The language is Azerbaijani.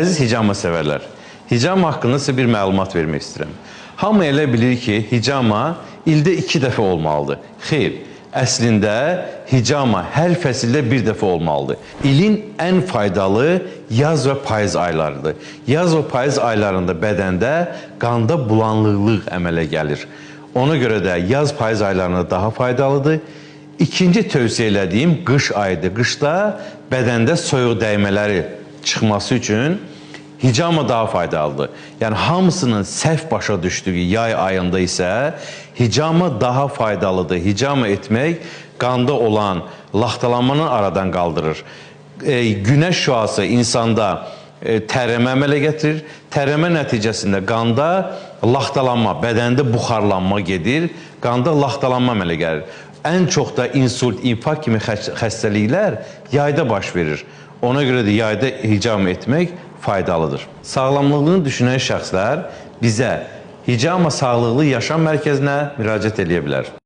Əziz hicama sevərlər, hicama haqqında sizə bir məlumat vermək istəyirəm. Hamı elə bilir ki, hicama ildə 2 dəfə olmalıdır. Xeyr, əslində hicama hər fəsildə 1 dəfə olmalıdır. İlin ən faydalı yaz və payız aylarıdır. Yaz və payız aylarında bədəndə qanda bulanıqlıq əmələ gəlir. Ona görə də yaz-payız aylarında daha faydalıdır. İkinci tövsiyə elədiyim qış ayıdır. Qışda bədəndə soyuq dəymələri çıxması üçün hicama daha faydalıdır. Yəni hamısının səhv başa düşdüyü yay ayında isə hicama daha faydalıdır. Hicama etmək qanda olan laxtalanmanı aradan qaldırır. Günəş şüası insanda tərəmə əmələ gətirir. Tərəmə nəticəsində qanda laxtalanma, bədəndə buxarlanma gedir. Qanda laxtalanma əmələ gəlir. Ən çox da insult, infarkt kimi xəstəliklər yayda baş verir. Ona görə də yayda hicama etmək faydalıdır. Sağlamlığını düşünən şəxslər bizə Hicama Sağlıqlı Yaşam Mərkəzinə müraciət edə bilər.